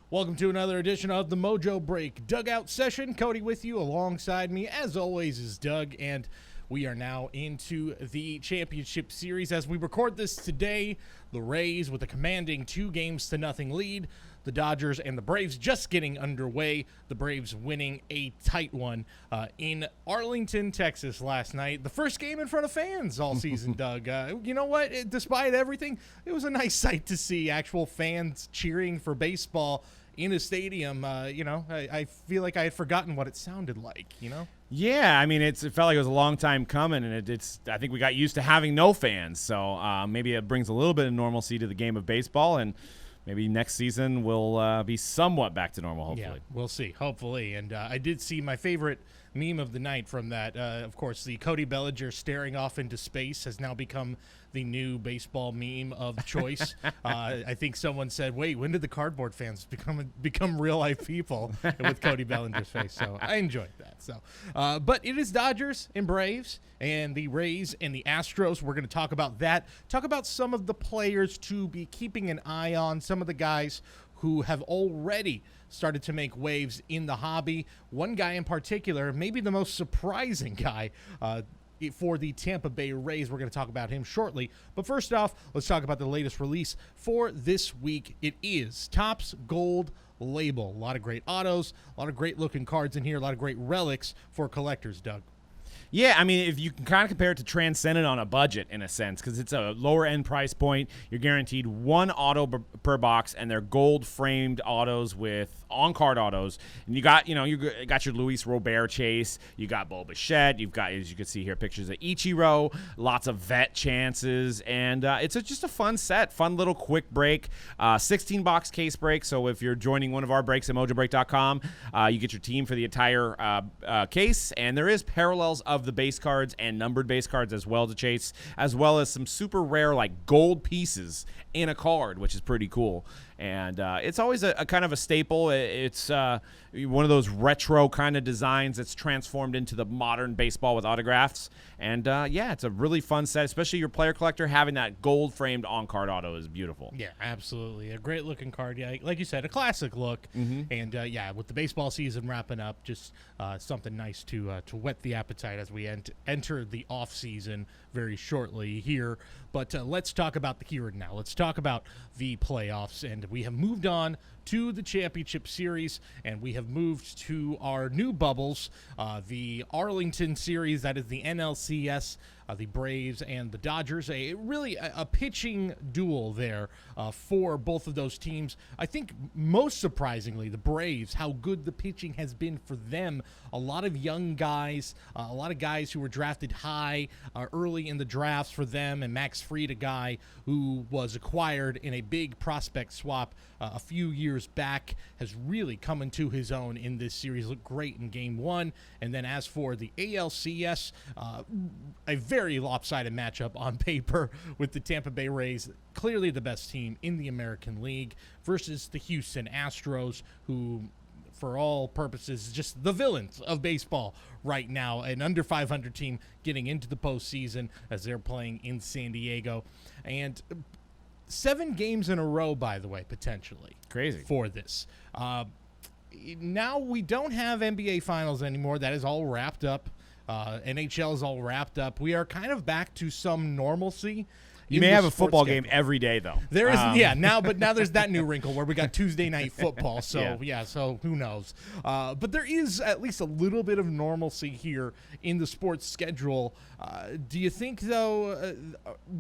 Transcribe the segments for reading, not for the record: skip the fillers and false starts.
Welcome to another edition of the Mojobreak Dugout session. Cody with you. Alongside me, as always, is Doug, and we are now into the championship series. As we record this today, the Rays with a commanding 2-0 lead. The Dodgers and the Braves just getting underway. The Braves winning a tight one in Arlington, Texas last night. The first game in front of fans all season, Doug. You know what? Despite everything, it was a nice sight to see actual fans cheering for baseball in a stadium. I feel like I had forgotten what it sounded like, Yeah, I mean, it felt like it was a long time coming, and I think we got used to having no fans, so maybe it brings a little bit of normalcy to the game of baseball, and maybe next season we'll be somewhat back to normal, hopefully. Yeah, we'll see, hopefully. And I did see my favorite meme of the night from that. Of course, the Cody Bellinger staring off into space has now become the new baseball meme of choice. I think someone said, wait, when did the cardboard fans become real-life people with Cody Bellinger's face? So I enjoyed that. So, but it is Dodgers and Braves and the Rays and the Astros. We're going to talk about that, talk about some of the players to be keeping an eye on, some of the guys who have already started to make waves in the hobby. One guy in particular, maybe the most surprising guy for the Tampa Bay Rays. We're going to talk about him shortly. But first off, let's talk about the latest release for this week. It is Topps Gold Label. A lot of great autos, a lot of great looking cards in here, a lot of great relics for collectors, Doug. Yeah, I mean, if you can kind of compare it to Transcendent on a budget in a sense, because it's a lower end price point, you're guaranteed one auto per box, and they're gold framed autos with on-card autos. And you got your Luis Robert chase, you got Bo Bichette, you've got, as you can see here, pictures of Ichiro, lots of vet chances, and it's just a fun set, fun little quick break, 16-box case break. So if you're joining one of our breaks at Mojobreak.com, you get your team for the entire case, and there is parallels of the base cards and numbered base cards as well to chase, as well as some super rare like gold pieces in a card, which is pretty cool. And it's always a kind of a staple. It's one of those retro kind of designs that's transformed into the modern baseball with autographs. And it's a really fun set, especially your player collector. Having that gold framed on-card auto is beautiful. Yeah, absolutely. A great looking card. Yeah, like you said, a classic look. Mm-hmm. And with the baseball season wrapping up, just something nice to whet the appetite as we enter the off season very shortly here. But let's talk about the here and now. Let's talk about the playoffs. And we have moved on to the championship series, and we have moved to our new bubbles, the Arlington series, that is the NLCS, the Braves and the Dodgers. A pitching duel there for both of those teams. I think most surprisingly, the Braves, how good the pitching has been for them. A lot of young guys, a lot of guys who were drafted high early in the drafts for them, and Max Fried, a guy who was acquired in a big prospect swap a few years back, has really come into his own in this series. Looked great in Game 1. And then as for the ALCS, a very lopsided matchup on paper with the Tampa Bay Rays, clearly the best team in the American League, versus the Houston Astros, who, for all purposes, is just the villains of baseball right now. An under 500 team getting into the postseason as they're playing in San Diego. And 7 games in a row, by the way, potentially. Crazy. For this. Now we don't have NBA Finals anymore. That is all wrapped up. NHL is all wrapped up. We are kind of back to some normalcy. You may have a football game every day, though. There is, now there's that new wrinkle where we got Tuesday night football. So, so who knows? But there is at least a little bit of normalcy here in the sports schedule. Do you think, though,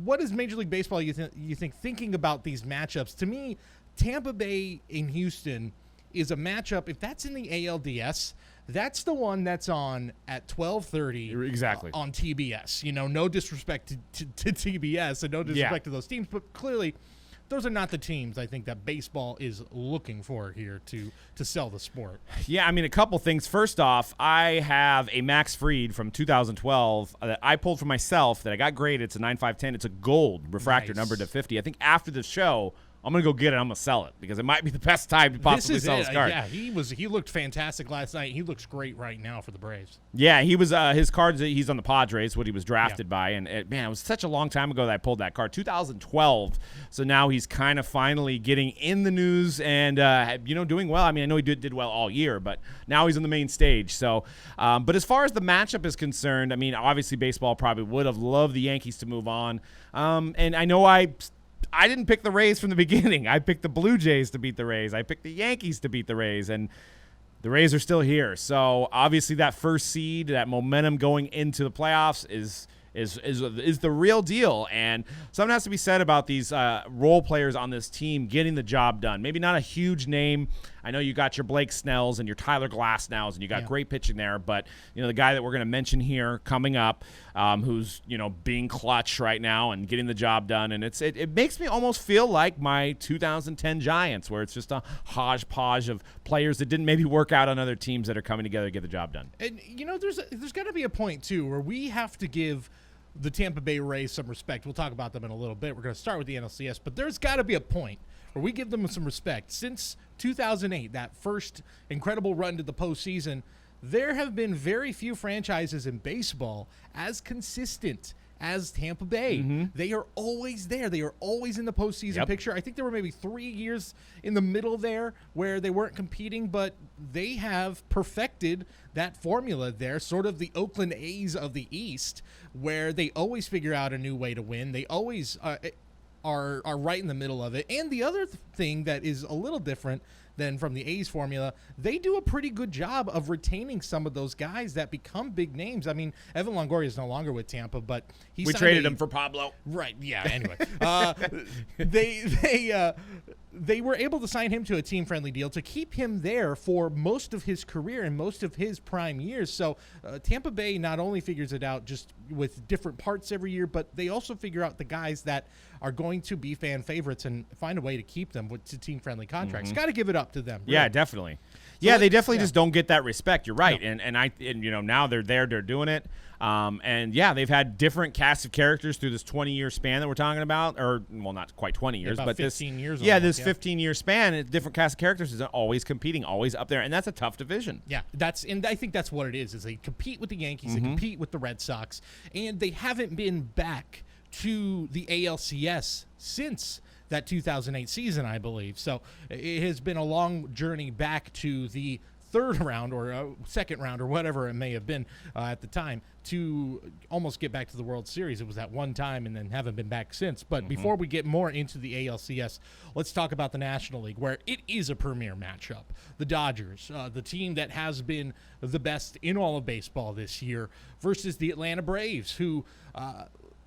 what is Major League Baseball, you think, thinking about these matchups? To me, Tampa Bay in Houston is a matchup. If that's in the ALDS, that's the one that's on at 12:30 exactly on TBS. No disrespect to TBS and no disrespect to those teams, but clearly those are not the teams I think that baseball is looking for here to sell the sport. Yeah, I mean, a couple things. First off, I have a Max Fried from 2012 that I pulled for myself that I got graded. It's a 9.510. It's a gold refractor, numbered to 50. I think after the show I'm going to go get it. I'm going to sell it because it might be the best time to possibly sell his card. Yeah, he looked fantastic last night. He looks great right now for the Braves. Yeah, he was his cards. He's on the Padres, what he was drafted by, and it was such a long time ago that I pulled that card, 2012. So now he's kind of finally getting in the news and doing well. I mean, I know he did well all year, but now he's on the main stage. So, but as far as the matchup is concerned, I mean, obviously baseball probably would have loved the Yankees to move on, and I know I didn't pick the Rays from the beginning. I picked the Blue Jays to beat the Rays. I picked the Yankees to beat the Rays, and the Rays are still here. So obviously that first seed, that momentum going into the playoffs is the real deal. And something has to be said about these role players on this team getting the job done. Maybe not a huge name. I know you got your Blake Snells and your Tyler Glasnows, and you got great pitching there. But, the guy that we're going to mention here coming up, who's, being clutch right now and getting the job done. And it makes me almost feel like my 2010 Giants, where it's just a hodgepodge of players that didn't maybe work out on other teams that are coming together to get the job done. And, there's got to be a point, too, where we have to give the Tampa Bay Rays some respect. We'll talk about them in a little bit. We're going to start with the NLCS, but there's got to be a point where we give them some respect. Since 2008, that first incredible run to the postseason, there have been very few franchises in baseball as consistent as Tampa Bay. Mm-hmm. They are always there. They are always in the postseason picture. I think there were maybe 3 years in the middle there where they weren't competing, but they have perfected that formula there, sort of the Oakland A's of the East, where they always figure out a new way to win. They always are right in the middle of it. And the other thing that is a little different than from the A's formula, they do a pretty good job of retaining some of those guys that become big names. I mean, Evan Longoria is no longer with Tampa, but we traded him for Pablo. Right. Yeah. Anyway, they were able to sign him to a team-friendly deal to keep him there for most of his career and most of his prime years. So Tampa Bay not only figures it out just with different parts every year, but they also figure out the guys that are going to be fan favorites and find a way to keep them with team-friendly contracts. Got to give it up to them. Really. Yeah, definitely. So they definitely just don't get that respect. You're right. No. And now they're there, they're doing it. They've had different casts of characters through this 20-year span that we're talking about, or not quite 20 years, but 15 years. This 15-year span, different cast of characters is always competing, always up there, and that's a tough division. Yeah, I think that's what it is they compete with the Yankees, they compete with the Red Sox, and they haven't been back to the ALCS since that 2008 season, I believe. So it has been a long journey back to the third round or second round or whatever it may have been at the time to almost get back to the World Series. It was that one time and then haven't been back since. But before we get more into the ALCS, let's talk about the National League, where it is a premier matchup. The Dodgers, the team that has been the best in all of baseball this year, versus the Atlanta Braves, who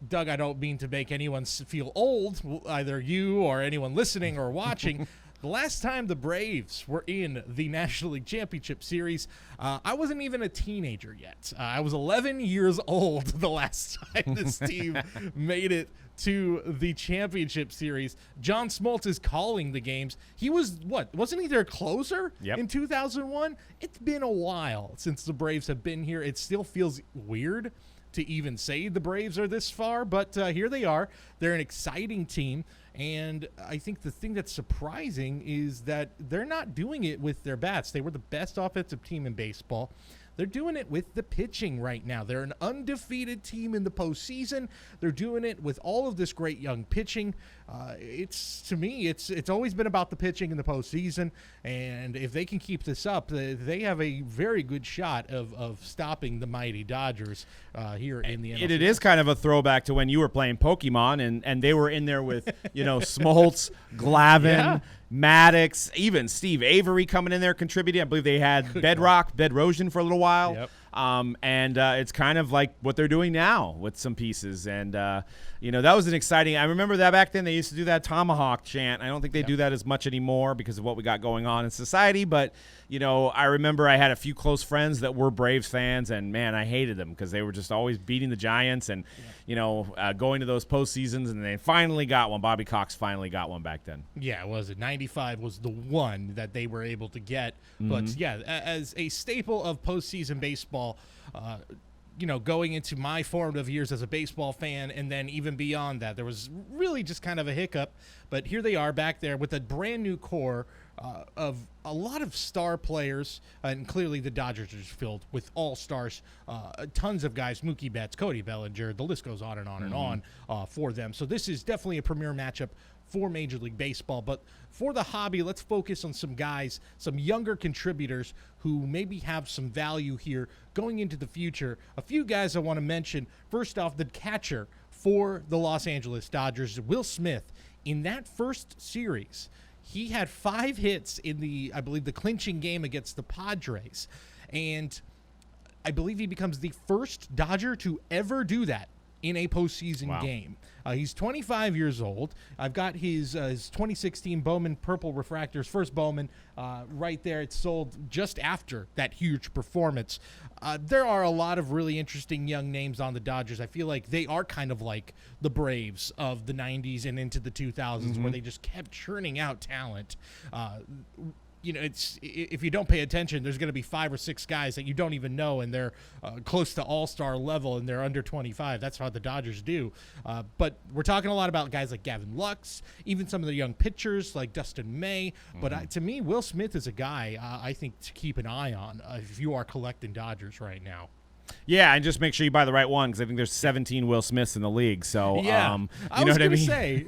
Doug, I don't mean to make anyone feel old, either you or anyone listening or watching. The last time the Braves were in the National League Championship Series, I wasn't even a teenager yet. I was 11 years old the last time this team made it to the Championship Series. John Smoltz is calling the games. He was, wasn't he their closer in 2001? It's been a while since the Braves have been here. It still feels weird to even say the Braves are this far, but here they are. They're an exciting team, and I think the thing that's surprising is that they're not doing it with their bats. They were the best offensive team in baseball. They're doing it with the pitching right now. They're an undefeated team in the postseason. They're doing it with all of this great young pitching. To me, it's always been about the pitching in the postseason, and if they can keep this up, they have a very good shot of stopping the mighty Dodgers here in the NLCS. It is kind of a throwback to when you were playing Pokemon, and they were in there with Smoltz, Glavine, Maddox, even Steve Avery coming in there contributing. I believe they had Bedrosian for a little while. Yep. It's kind of like what they're doing now with some pieces. And, that was an exciting – I remember that back then they used to do that tomahawk chant. I don't think they do that as much anymore because of what we got going on in society. But, I remember I had a few close friends that were Braves fans, and, man, I hated them because they were just always beating the Giants and, going to those postseasons. And they finally got one. Bobby Cox finally got one back then. Yeah, was it? 95 was the one that they were able to get. But, as a staple of postseason baseball, going into my formative years as a baseball fan, and then even beyond that, there was really just kind of a hiccup. But here they are back there with a brand new core of a lot of star players, and clearly the Dodgers are just filled with all-stars, tons of guys, Mookie Betts, Cody Bellinger, the list goes on and on and on for them. So this is definitely a premier matchup for Major League Baseball. But for the hobby, let's focus on some guys, some younger contributors who maybe have some value here going into the future. A few guys I want to mention. First off, the catcher for the Los Angeles Dodgers, Will Smith. In that first series, he had 5 hits in I believe the clinching game against the Padres. And I believe he becomes the first Dodger to ever do that in a postseason game. He's 25 years old. I've got his 2016 Bowman Purple Refractors, first Bowman, right there. It's sold just after that huge performance. There are a lot of really interesting young names on the Dodgers. I feel like they are kind of like the Braves of the 90s and into the 2000s, where they just kept churning out talent. It's if you don't pay attention, there's going to be 5 or 6 guys that you don't even know, and they're close to all-star level, and they're under 25. That's how the Dodgers do. But we're talking a lot about guys like Gavin Lux, even some of the young pitchers like Dustin May. But to me, Will Smith is a guy I think to keep an eye on if you are collecting Dodgers right now. Yeah, and just make sure you buy the right one, because I think there's 17 Will Smiths in the league. So, yeah. I was going to say,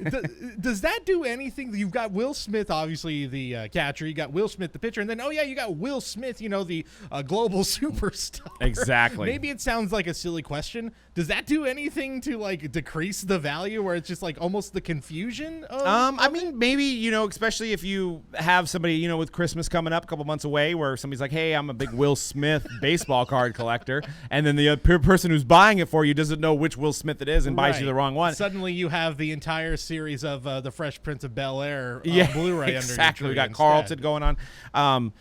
does that do anything? You've got Will Smith, obviously the catcher. You got Will Smith, the pitcher, and then you got Will Smith, the global superstar. Exactly. Maybe it sounds like a silly question. Does that do anything to decrease the value, where it's just almost the confusion? I mean, maybe especially if you have somebody with Christmas coming up a couple months away, where somebody's like, "Hey, I'm a big Will Smith baseball card collector." And then the person who's buying it for you doesn't know which Will Smith it is and buys you the wrong one. Suddenly you have the entire series of the Fresh Prince of Bel-Air Blu-ray exactly. We got instead. Carlton going on.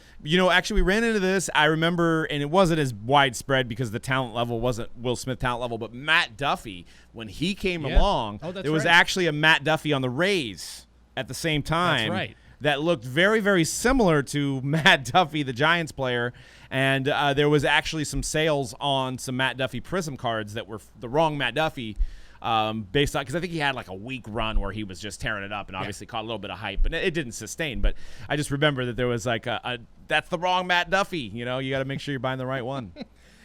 Actually, we ran into this. I remember, and it wasn't as widespread because the talent level wasn't Will Smith talent level, but Matt Duffy, when he came along, there was actually a Matt Duffy on the Rays at the same time. That's right. That looked very, very similar to Matt Duffy, the Giants player. And there was actually some sales on some Matt Duffy Prism cards that were the wrong Matt Duffy, based on, because I think he had a week run where he was just tearing it up and obviously caught a little bit of hype, but it didn't sustain. But I just remember that there was that's the wrong Matt Duffy. You got to make sure you're buying the right one.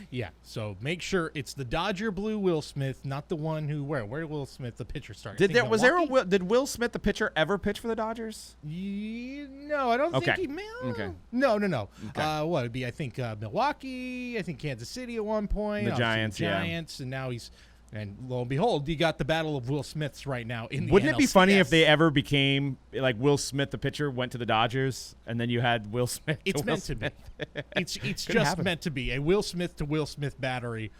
Yeah, so make sure it's the Dodger blue Will Smith, not the one where Will Smith, the pitcher, started. Did Will Smith, the pitcher, ever pitch for the Dodgers? No, I don't think he. Okay. No. Okay. What would be? I think Milwaukee. I think Kansas City at one point. The Giants, and now he's. And lo and behold, you got the battle of Will Smiths right now in the Wouldn't it be ALCS. funny if they ever became Will Smith, the pitcher, went to the Dodgers, and then you had Will Smith? It's meant to be. It's just meant to be. A Will Smith to Will Smith battery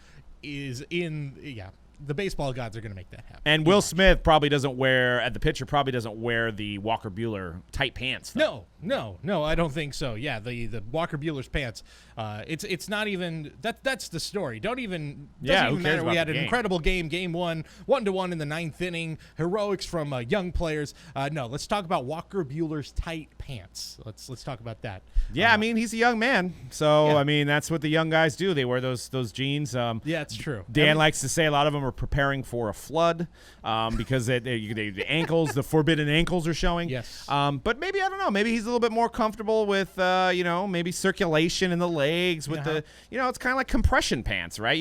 is in. Yeah, the baseball gods are going to make that happen. And Will Smith probably doesn't wear the Walker Buehler tight pants. Though. No, I don't think so. Yeah, the Walker Buehler's pants. It's not even that's the story. Doesn't even matter. We had an incredible game 1-1 in the 9th inning, heroics from young players. No, let's talk about Walker Buehler's tight pants. Let's talk about that. Yeah, I mean, he's a young man, so I mean that's what the young guys do. They wear those jeans. Yeah, it's true. Dan likes to say a lot of them are preparing for a flood because the ankles, the forbidden ankles, are showing. Yes. But maybe I don't know. Maybe he's a little bit more comfortable with maybe circulation in the legs with the it's kind of like compression pants, right?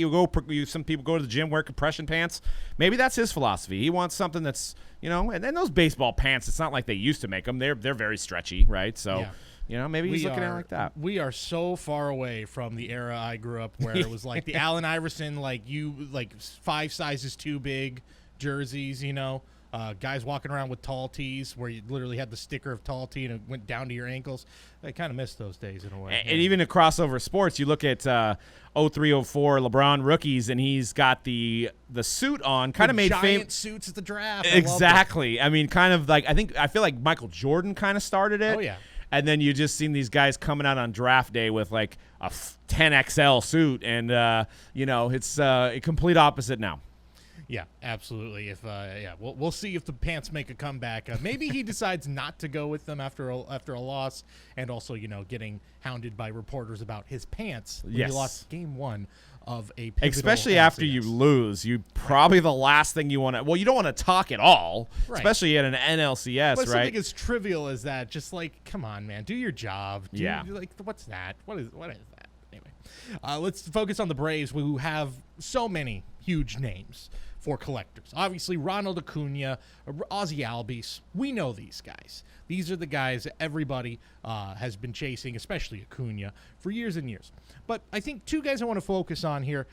Some people go to the gym, wear compression pants. Maybe that's his philosophy. He wants something that's and then those baseball pants. It's not like they used to make them. They're very stretchy, right? So. Yeah. Maybe he's looking at it like that. We are so far away from the era I grew up where it was like the Allen Iverson, 5 sizes too big jerseys, guys walking around with tall tees where you literally had the sticker of tall tee and it went down to your ankles. I kind of miss those days in a way. And even in crossover sports, you look at 03-04 LeBron rookies, and he's got the suit on, kind of made giant suits at the draft. Exactly. I mean, kind of I feel like Michael Jordan kind of started it. Oh, yeah. And then you just seen these guys coming out on draft day with a 10XL suit, and it's a complete opposite now. Yeah, absolutely. If we'll see if the pants make a comeback. Maybe he decides not to go with them after a loss, and also getting hounded by reporters about his pants when he lost Game 1 of a pivotal especially after you LCS. lose. You probably the last thing you want to. Well, you don't want to talk at all, Right. especially at an NLCS, But right? something as trivial as that, just like, come on, man, do your job. Yeah. Like, what's that? What is that? Anyway, let's focus on the Braves, who have so many huge names for collectors. Obviously, Ronald Acuna, Ozzie Albies. We know these guys. These are the guys that everybody has been chasing, especially Acuna, for years and years. But I think two guys I want to focus on here,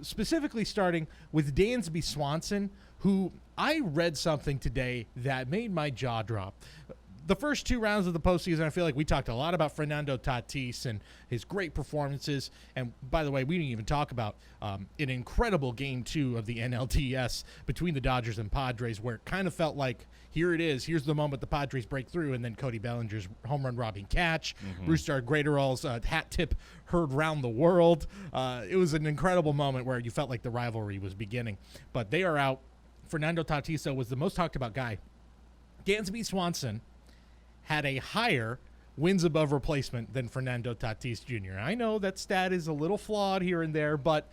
specifically starting with Dansby Swanson, who I read something today that made my jaw drop. The first two rounds of the postseason, I feel like we talked a lot about Fernando Tatis and his great performances. And by the way, we didn't even talk about an incredible Game 2 of the NLCS between the Dodgers and Padres, where it kind of felt like, here it is. Here's the moment the Padres break through, and then Cody Bellinger's home run robbing catch. Brewstar Graterol's hat tip heard round the world. It was an incredible moment where you felt like the rivalry was beginning. But they are out. Fernando Tatis was the most talked about guy. Dansby Swanson had a higher wins above replacement than Fernando Tatis Jr. I know that stat is a little flawed here and there, but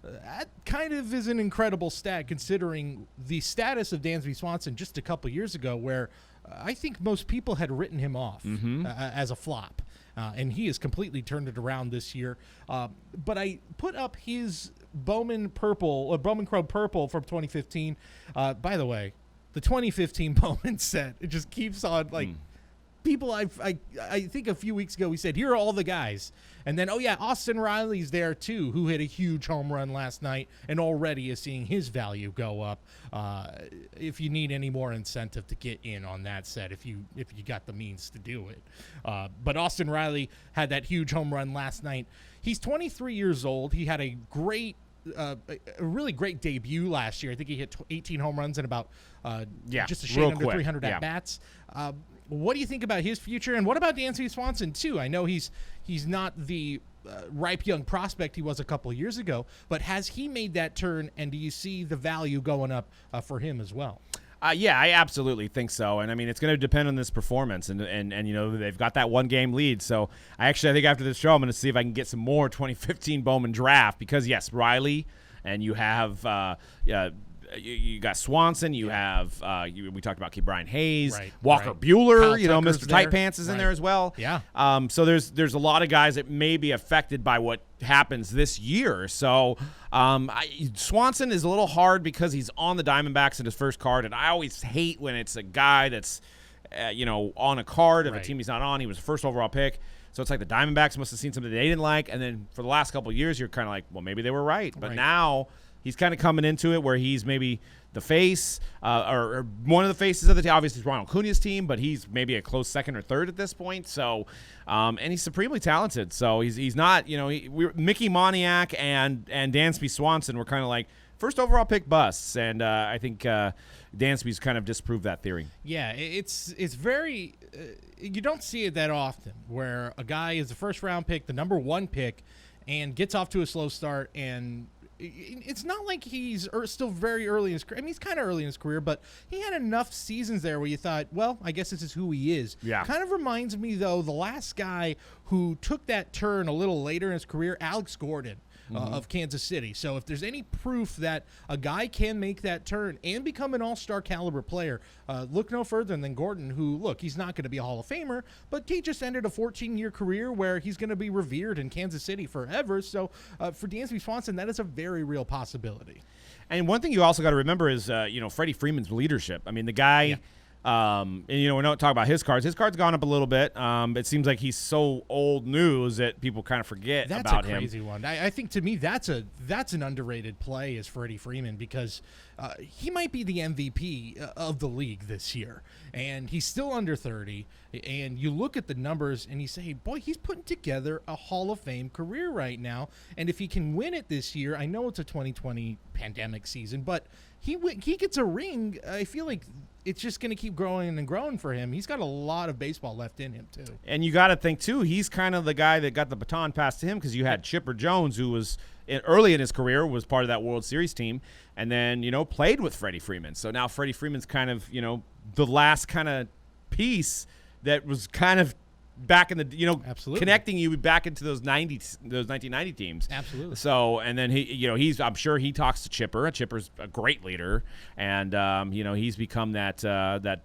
that kind of is an incredible stat considering the status of Dansby Swanson just a couple years ago, where I think most people had written him off as a flop. And he has completely turned it around this year. But I put up his Bowman Chrome Purple from 2015. By the way, the 2015 Bowman set, it just keeps on, like, people, I think a few weeks ago we said, here are all the guys. And then, Austin Riley's there too, who hit a huge home run last night and already is seeing his value go up. If you need any more incentive to get in on that set, if you got the means to do it. But Austin Riley had that huge home run last night. He's 23 years old. He had a really great debut last year. I think he hit 18 home runs and about just a shade under 300 at-bats. What do you think about his future, and what about Dansby Swanson too? I know he's not the ripe young prospect he was a couple of years ago, but has he made that turn, and do you see the value going up for him as well? Yeah, I absolutely think so. And I mean, it's going to depend on this performance. And you know, they've got that 1-game lead. So I think after this show, I'm going to see if I can get some more 2015 Bowman draft because, yes, Riley, and you have you got Swanson. You have we talked about Brian Hayes, Walker Buehler. Kyle you know, Tucker's Mr. Tight Pants is in there as well. Yeah. So there's a lot of guys that may be affected by what happens this year. So Swanson is a little hard because he's on the Diamondbacks in his first card, and I always hate when it's a guy that's on a card of a team he's not on. He was a first overall pick. So it's like the Diamondbacks must have seen something they didn't like, and then for the last couple of years, you're kind of like, well, maybe they were right. But now he's kind of coming into it where he's maybe the face or one of the faces of the team. Obviously, it's Ronald Acuna's team, but he's maybe a close second or third at this point. So, and he's supremely talented. So he's not, Mickey Moniak and Dansby Swanson were kind of like first overall pick busts, and I think Dansby's kind of disproved that theory. Yeah, it's very you don't see it that often where a guy is the first round pick, the number 1 pick, and gets off to a slow start. And it's not like he's still very early in his career. I mean, he's kind of early in his career, but he had enough seasons there where you thought, well, I guess this is who he is. Yeah. Kind of reminds me, though, the last guy who took that turn a little later in his career, Alex Gordon. Of Kansas City. So if there's any proof that a guy can make that turn and become an all-star caliber player, look no further than Gordon, who, look, he's not going to be a Hall of Famer, but he just ended a 14-year career where he's going to be revered in Kansas City forever. So for Dansby Swanson, that is a very real possibility. And one thing you also got to remember is, Freddie Freeman's leadership. I mean, the guy... Yeah. And we're not talking about his cards. His card's gone up a little bit. It seems like he's so old news that people kind of forget about him. That's a crazy one. I think to me that's an underrated play is Freddie Freeman because he might be the MVP of the league this year, and he's still under 30. And you look at the numbers and you say, boy, he's putting together a Hall of Fame career right now. And if he can win it this year, I know it's a 2020 pandemic season, but he gets a ring. I feel like it's just going to keep growing and growing for him. He's got a lot of baseball left in him, too. And you got to think, too, he's kind of the guy that got the baton passed to him because you had Chipper Jones, who was early in his career, was part of that World Series team, and then, played with Freddie Freeman. So now Freddie Freeman's kind of, the last kind of piece that was kind of back in the Absolutely. connecting you back into those 1990 teams. Absolutely. So and then I'm sure he talks to Chipper. Chipper's a great leader, and he's become that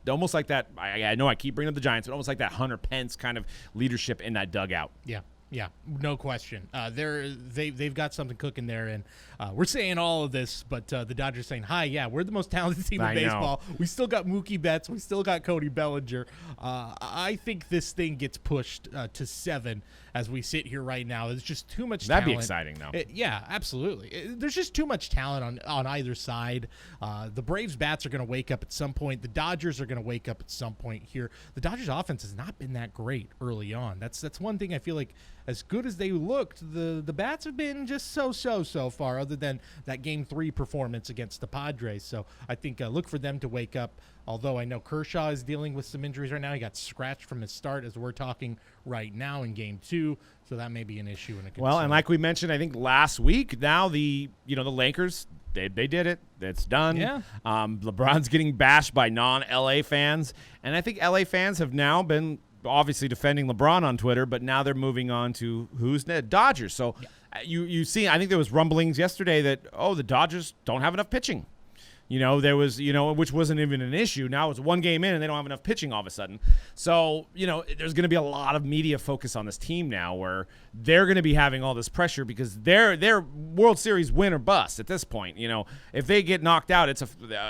almost like that. I know I keep bringing up the Giants, but almost like that Hunter Pence kind of leadership in that dugout. Yeah, no question. They've got something cooking there, and we're saying all of this, but the Dodgers saying, "Hi, yeah, we're the most talented team in baseball. We still got Mookie Betts, we still got Cody Bellinger." I think this thing gets pushed to 7 as we sit here right now. There's just too much talent. That'd be exciting, though. Yeah, absolutely. There's just too much talent on either side. The Braves bats are going to wake up at some point. The Dodgers are going to wake up at some point here. The Dodgers offense has not been that great early on. That's one thing I feel like. As good as they looked, the bats have been just so far, other than that Game 3 performance against the Padres. So I think look for them to wake up, although I know Kershaw is dealing with some injuries right now. He got scratched from his start as we're talking right now in Game 2, so that may be an issue. And well, and like we mentioned, I think last week, now the Lakers, they did it. It's done. Yeah. LeBron's getting bashed by non-LA fans, and I think LA fans have now been obviously defending LeBron on Twitter, but now they're moving on to who's next? Dodgers. So you see, I think there was rumblings yesterday that, the Dodgers don't have enough pitching. There was, which wasn't even an issue. Now it's one game in and they don't have enough pitching all of a sudden. So, there's going to be a lot of media focus on this team now where they're going to be having all this pressure because they're World Series win or bust at this point. If they get knocked out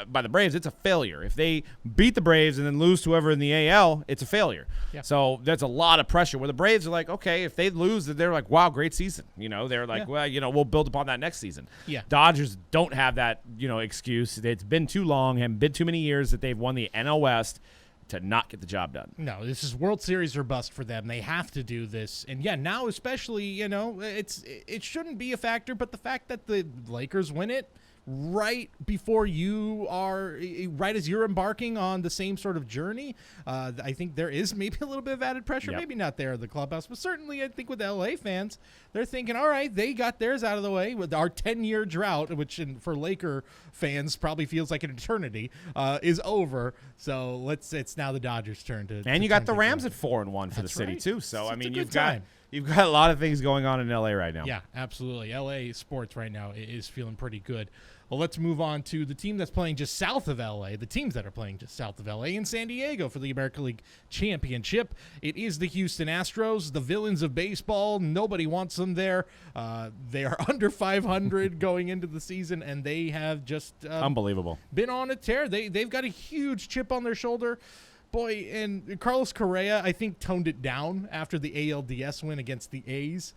by the Braves, it's a failure. If they beat the Braves and then lose to whoever in the AL, it's a failure. Yeah. So that's a lot of pressure where the Braves are like, okay, if they lose, they're like, wow, great season. They're like, well, we'll build upon that next season. Yeah. Dodgers don't have that, excuse. It's been too long and been too many years that they've won the NL West to not get the job done. No, this is World Series or bust for them. They have to do this. And yeah, now especially, it shouldn't be a factor, but the fact that the Lakers win it right before right as you're embarking on the same sort of journey, I think there is maybe a little bit of added pressure. Yep. Maybe not there at the clubhouse, but certainly I think with the LA fans, they're thinking, all right, they got theirs out of the way with our 10-year drought, which for Laker fans probably feels like an eternity, is over. So it's now the Dodgers' turn to. And you got the Rams at 4-1 for the city too. So I mean, you've got a lot of things going on in LA right now. Yeah, absolutely. LA sports right now is feeling pretty good. Well, let's move on to the team that's playing just south of LA, the teams that are playing just south of LA in San Diego for the American League Championship. It is the Houston Astros, the villains of baseball. Nobody wants them there. They are under 500 going into the season, and they have just unbelievable been on a tear. They've got a huge chip on their shoulder. Boy, and Carlos Correa, I think, toned it down after the ALDS win against the A's.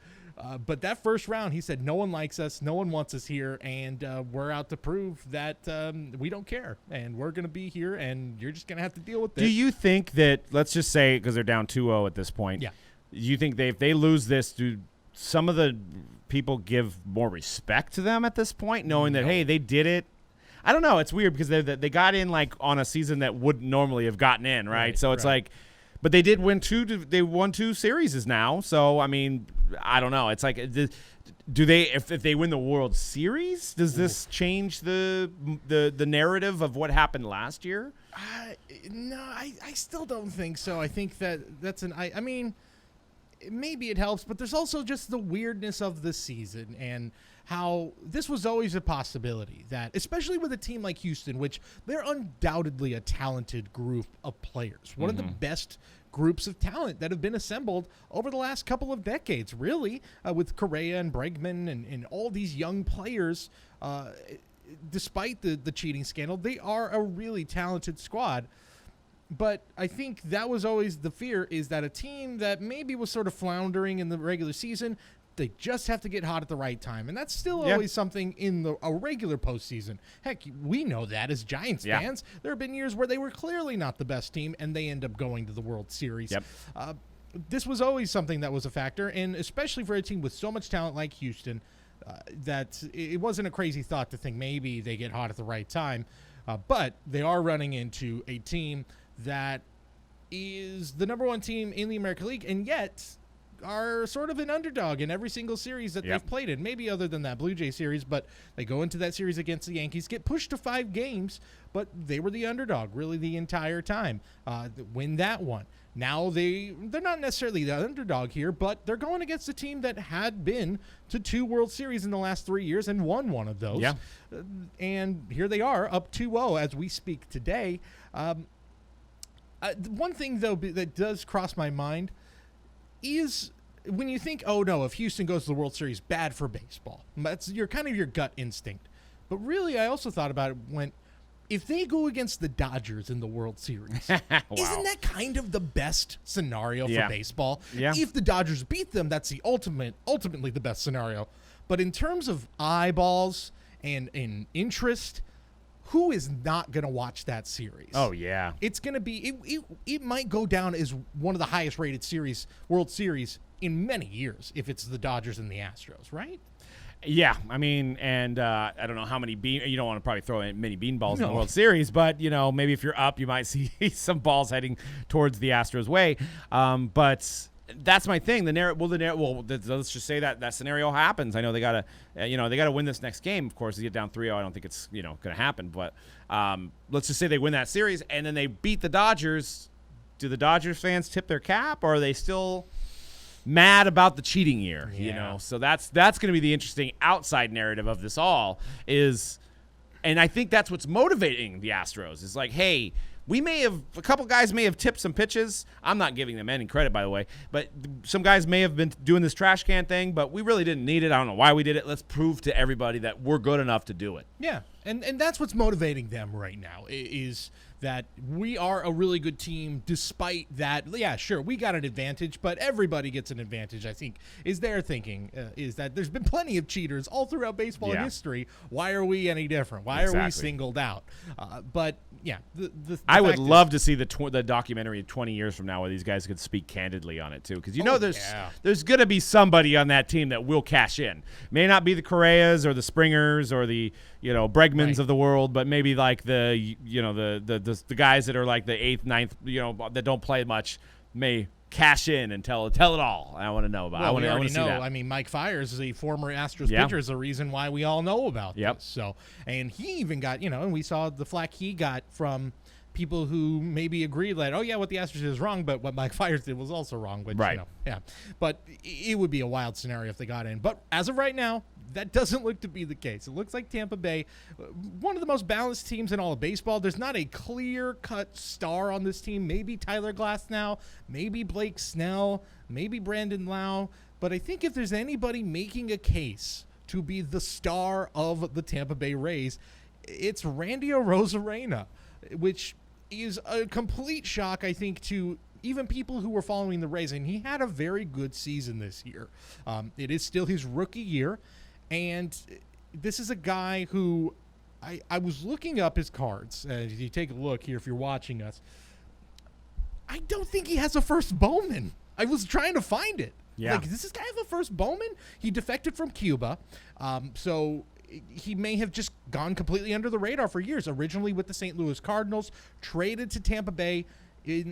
But that first round, he said, no one likes us, no one wants us here, and we're out to prove that we don't care, and we're going to be here, and you're just going to have to deal with it. Do you think that, let's just say, because they're down 2-0 at this point, do you think if they lose this, do some of the people give more respect to them at this point, knowing that, hey, they did it? I don't know. It's weird because they got in like on a season that wouldn't normally have gotten in, right? So it's like, but they did win they won 2 series now. So, I mean, I don't know. It's like, do they, if they win the World Series, does this change the narrative of what happened last year? No, I still don't think so. I think that's I mean, maybe it helps, but there's also just the weirdness of the season and how this was always a possibility that, especially with a team like Houston, which they're undoubtedly a talented group of players, one of the best groups of talent that have been assembled over the last couple of decades, really, with Correa and Bregman and all these young players. Despite the cheating scandal, they are a really talented squad. But I think that was always the fear, is that a team that maybe was sort of floundering in the regular season, they just have to get hot at the right time. And that's still always something in a regular postseason. Heck, we know that as Giants fans. There have been years where they were clearly not the best team, and they end up going to the World Series. This was always something that was a factor, and especially for a team with so much talent like Houston, that it wasn't a crazy thought to think maybe they get hot at the right time. But they are running into a team that is the number 1 team in the American League, and yet are sort of an underdog in every single series that they've played in, maybe other than that Blue Jay series, but they go into that series against the Yankees, get pushed to 5 games, but they were the underdog really the entire time, win that one. Now they're not necessarily the underdog here, but they're going against a team that had been to 2 World Series in the last 3 years and won one of those. Yeah. And here they are up 2-0 as we speak today. One thing, though, that does cross my mind is when you think, oh, no, if Houston goes to the World Series, bad for baseball. That's your gut instinct. But really, I also thought about it if they go against the Dodgers in the World Series, wow. Isn't that kind of the best scenario for baseball? Yeah. If the Dodgers beat them, that's the ultimately the best scenario. But in terms of eyeballs and in interest, who is not going to watch that series? Oh, yeah. It's going to be it might go down as one of the highest rated World Series in many years if it's the Dodgers and the Astros, right? Yeah, I mean, and I don't know how many you don't want to probably throw in many beanballs in the World Series, but, maybe if you're up, you might see some balls heading towards the Astros' way. But that's my thing. Let's just say that scenario happens. I know they got to win this next game. Of course, they get down 3-0. I don't think it's, going to happen, but let's just say they win that series and then they beat the Dodgers. Do the Dodgers fans tip their cap, or are they still mad about the cheating year? So that's going to be the interesting outside narrative of this all and I think that's what's motivating the Astros is like, hey, a couple guys may have tipped some pitches. I'm not giving them any credit, by the way, but some guys may have been doing this trash can thing, but we really didn't need it. I don't know why we did it. Let's prove to everybody that we're good enough to do it. Yeah, and that's what's motivating them right now is that we are a really good team despite that. Yeah, sure, we got an advantage, but everybody gets an advantage, I think, is their thinking, is that there's been plenty of cheaters all throughout baseball history. Why are we any different? Why are we singled out? But, yeah. I would love to see the documentary 20 years from now where these guys could speak candidly on it, too, because there's going to be somebody on that team that will cash in. May not be the Correas or the Springers or the Bregmans of the world, but maybe like the guys that are like the 8th, 9th, that don't play much may cash in and tell it all. I want to know about. Well, I want to see that. I mean, Mike Fiers is a former Astros pitcher, is the reason why we all know about this. So, and he even got, and we saw the flack he got from people who maybe agreed that, oh, yeah, what the Astros did is wrong, but what Mike Fiers did was also wrong. Which, But it would be a wild scenario if they got in. But as of right now, that doesn't look to be the case. It looks like Tampa Bay, one of the most balanced teams in all of baseball. There's not a clear-cut star on this team. Maybe Tyler Glasnow, maybe Blake Snell, maybe Brandon Lau. But I think if there's anybody making a case to be the star of the Tampa Bay Rays, it's Randy Arozarena, which is a complete shock, I think, to even people who were following the Rays. And he had a very good season this year. It is still his rookie year. And this is a guy who I was looking up his cards. If you take a look here, if you're watching us, I don't think he has a first Bowman. I was trying to find it. Yeah. Like, does this guy have a first Bowman? He defected from Cuba. So he may have just gone completely under the radar for years. Originally with the St. Louis Cardinals, traded to Tampa Bay.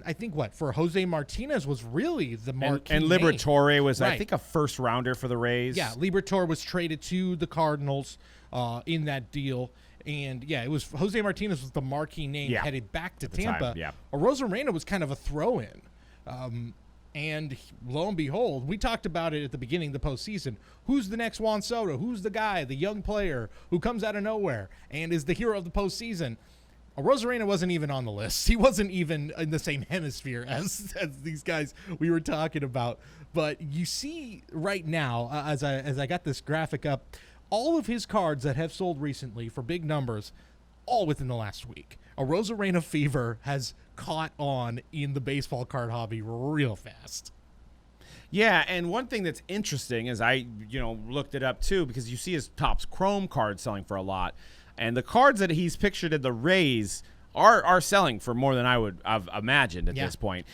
I think for Jose Martinez was really the marquee and Liberatore was, right. I think, a first rounder for the Rays. Yeah, Liberatore was traded to the Cardinals in that deal. And, it was Jose Martinez was the marquee name headed back to Tampa. Arozarena was kind of a throw-in. And lo and behold, we talked about it at the beginning of the postseason. Who's the next Juan Soto? Who's the guy, the young player who comes out of nowhere and is the hero of the postseason? Arozarena wasn't even on the list. He wasn't even in the same hemisphere as these guys we were talking about. But you see right now, as I got this graphic up, all of his cards that have sold recently for big numbers, all within the last week. Arozarena fever has caught on in the baseball card hobby real fast. Yeah, and one thing that's interesting is I looked it up too, because you see his Topps Chrome cards selling for a lot. And the cards that he's pictured in the Rays are selling for more than I would have imagined at this point.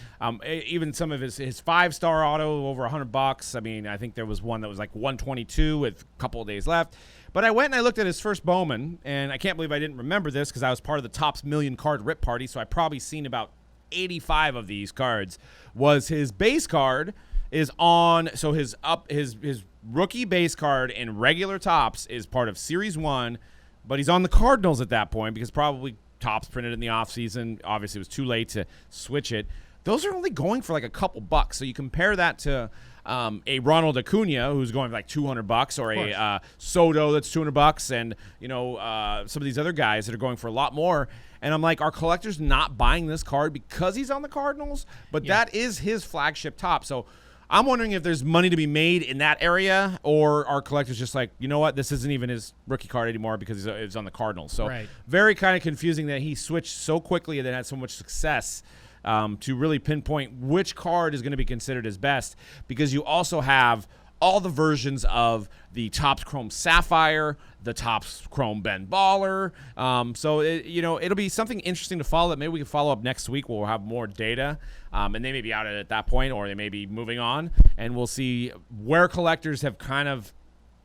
Even some of his 5-star auto over $100. I mean, I think there was one that was like 122 with a couple of days left. But I went and I looked at his first Bowman, and I can't believe I didn't remember this because I was part of the Topps Million Card Rip Party, so I probably seen about 85 of these cards. Was his base card, is on. So his rookie base card in regular Topps is part of Series 1, but he's on the Cardinals at that point because probably Topps printed in the offseason. Obviously, it was too late to switch it. Those are only going for like a couple bucks. So you compare that to a Ronald Acuna who's going for like $200, or a Soto that's $200, and some of these other guys that are going for a lot more. And I'm like, are collectors not buying this card because he's on the Cardinals? But that is his flagship top. So I'm wondering if there's money to be made in that area, or are collectors just like, you know what, this isn't even his rookie card anymore because he's on the Cardinals. So very kind of confusing that he switched so quickly and then had so much success to really pinpoint which card is going to be considered his best, because you also have all the versions of the Topps Chrome Sapphire, the Topps Chrome Ben Baller. So it'll be something interesting to follow that maybe we can follow up next week. We'll have more data, and they may be out at that point, or they may be moving on, and we'll see where collectors have kind of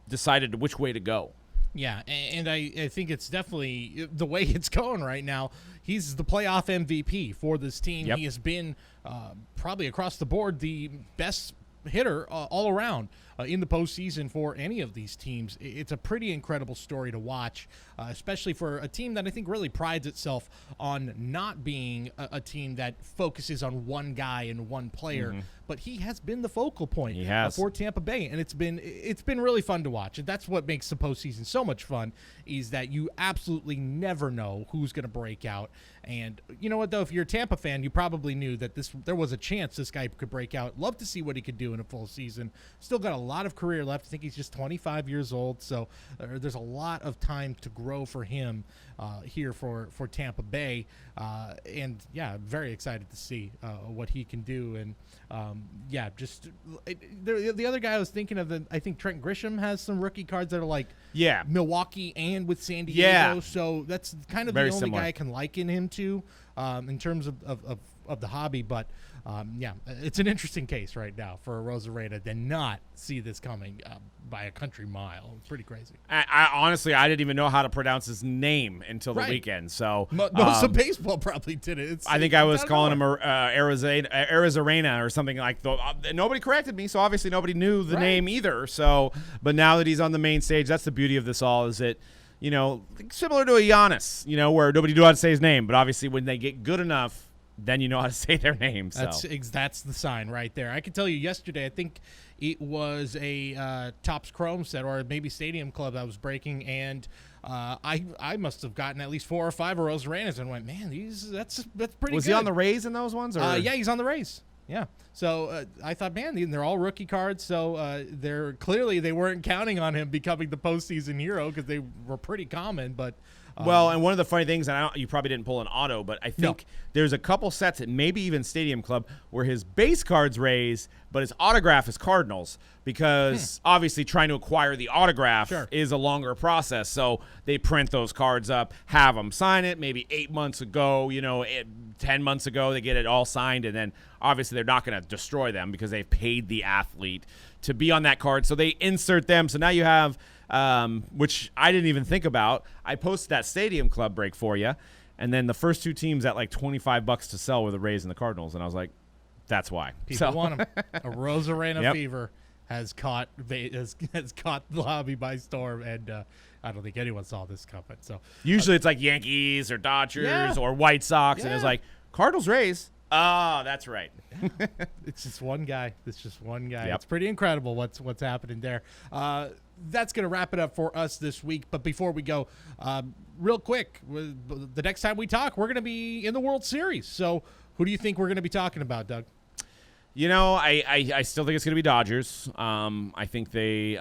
decided which way to go. Yeah, and I think it's definitely the way it's going right now. He's the playoff MVP for this team. He has been probably across the board the best hitter all around in the postseason for any of these teams. It's a pretty incredible story to watch, especially for a team that I think really prides itself on not being a team that focuses on one guy and one player. But he has been the focal point for Tampa Bay, and it's been really fun to watch. And that's what makes the postseason so much fun, is that you absolutely never know who's going to break out. And you know what, though? If you're a Tampa fan, you probably knew that there was a chance this guy could break out. Love to see what he could do in a full season. Still got a lot of career left. I think he's just 25 years old, so there's a lot of time to grow for him here for Tampa Bay. And yeah, very excited to see what he can do. And the other guy I was thinking of, I think Trent Grisham has some rookie cards that are like Milwaukee and with San Diego. So that's kind of very the only guy I can liken him to in terms of the hobby. But it's an interesting case right now for Arozarena to not see this coming by a country mile. It's pretty crazy. I honestly, I didn't even know how to pronounce his name until the weekend. So most of baseball probably did it. I think I was calling him Arizarena or something like that. Nobody corrected me, so obviously nobody knew the name either. So, but now that he's on the main stage, that's the beauty of this all, is that, similar to a Giannis, where nobody knew how to say his name, but obviously when they get good enough, then you know how to say their name. So. That's the sign right there. I can tell you yesterday, I think it was a Topps Chrome set, or maybe Stadium Club that was breaking, and I must have gotten at least 4 or 5 Arozarenas and went, man, that's pretty good. Was he on the Rays in those ones? Or? Yeah, he's on the Rays. Yeah. So I thought, man, they're all rookie cards. So they weren't counting on him becoming the postseason hero because they were pretty common. But and one of the funny things, and you probably didn't pull an auto, but I think there's a couple sets at maybe even Stadium Club where his base card's Rays, but his autograph is Cardinals, because obviously trying to acquire the autograph is a longer process. So they print those cards up, have them sign it. Maybe 8 months ago, 10 months ago, they get it all signed, and then obviously they're not going to destroy them because they've paid the athlete to be on that card. So they insert them. So now you have, which I didn't even think about. I posted that Stadium Club break for you, and then the first 2 teams at like $25 to sell were the Rays and the Cardinals, and I was like, that's why. People want them. A Arozarena fever has caught the hobby by storm, and I don't think anyone saw this coming. So usually it's like Yankees or Dodgers or White Sox, and it's like Cardinals, Rays. Oh, that's right. It's just one guy. It's pretty incredible what's happening there. That's going to wrap it up for us this week. But before we go, real quick, the next time we talk, we're going to be in the World Series. So who do you think we're going to be talking about, Doug? I still think it's going to be Dodgers. I think they,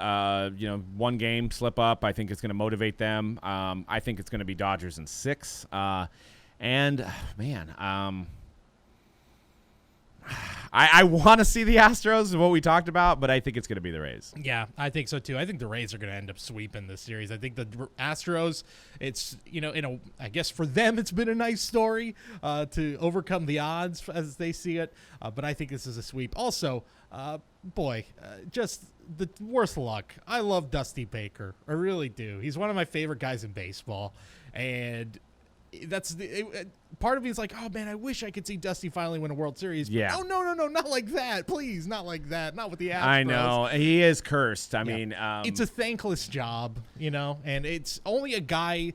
one game slip up. I think it's going to motivate them. I think it's going to be Dodgers in 6. I want to see the Astros and what we talked about, but I think it's going to be the Rays. Yeah, I think so too. I think the Rays are going to end up sweeping this series. I think the Astros, it's, I guess for them it's been a nice story to overcome the odds as they see it, but I think this is a sweep. Also, just the worst luck. I love Dusty Baker. I really do. He's one of my favorite guys in baseball, and that's part of me is like, oh man, I wish I could see Dusty finally win a World Series. But Yeah. no, not like that, please, not like that, not with the Astros. I know he is cursed. I mean, it's a thankless job, and it's only a guy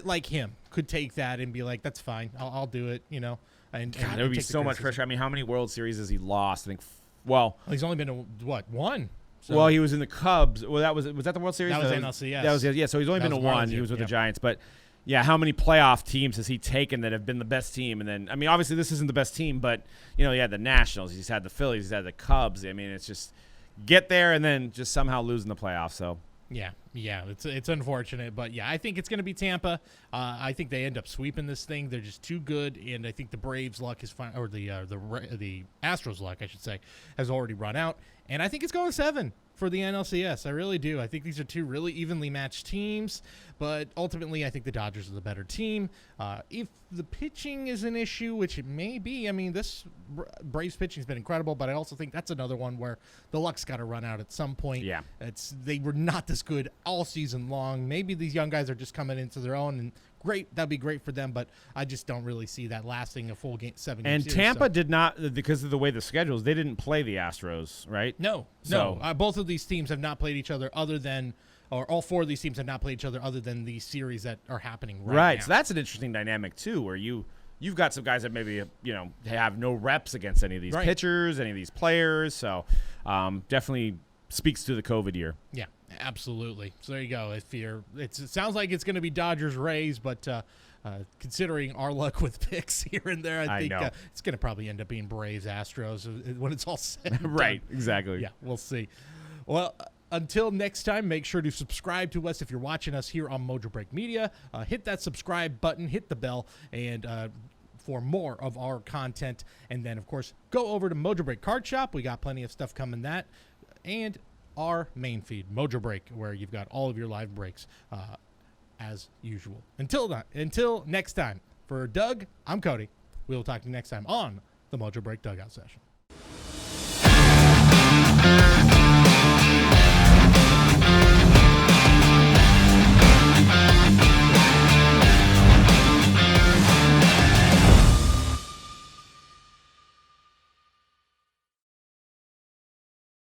like him could take that and be like, that's fine, I'll do it, And God, there would be so much pressure. I mean, how many World Series has he lost? I think. Well, he's only been to one. So. Well, he was in the Cubs. Well, was that the World Series? That was NLCS. That was So he's only been to one. He was with the Giants, but. Yeah, how many playoff teams has he taken that have been the best team? And then, I mean, obviously this isn't the best team, but, he had the Nationals. He's had the Phillies. He's had the Cubs. I mean, it's just get there and then just somehow lose in the playoffs. So, yeah, it's unfortunate. But, yeah, I think it's going to be Tampa. I think they end up sweeping this thing. They're just too good, and I think the Braves' luck is fine, or the Astros' luck, I should say, has already run out. And I think it's going 7 for the NLCS. I really do. I think these are two really evenly matched teams, but ultimately I think the Dodgers are the better team. If the pitching is an issue, which it may be, I mean, this Braves pitching has been incredible, but I also think that's another one where the luck's got to run out at some point. Yeah. They were not this good all season long. Maybe these young guys are just coming into their own, and great, that'd be great for them, but I just don't really see that lasting a full game 7 games. And Tampa did not, because of the way the schedules, they didn't play the Astros, right? No. Both of these teams have not played each other or all 4 of these teams have not played each other other than the series that are happening right now. So that's an interesting dynamic too, where you've got some guys that maybe have no reps against any of these pitchers, any of these players. So definitely speaks to the COVID year. Yeah, absolutely. So there you go. It sounds like it's going to be Dodgers Rays, but considering our luck with picks here and there, I think it's going to probably end up being Braves Astros when it's all said. Right, exactly. Yeah, we'll see. Well, until next time, make sure to subscribe to us if you're watching us here on Mojobreak Media. Hit that subscribe button, hit the bell, and for more of our content. And then, of course, go over to Mojobreak Card Shop. We got plenty of stuff coming that. And our main feed, Mojobreak, where you've got all of your live breaks as usual. Until next time, for Doug, I'm Cody. We'll talk to you next time on the Mojobreak Dugout Session.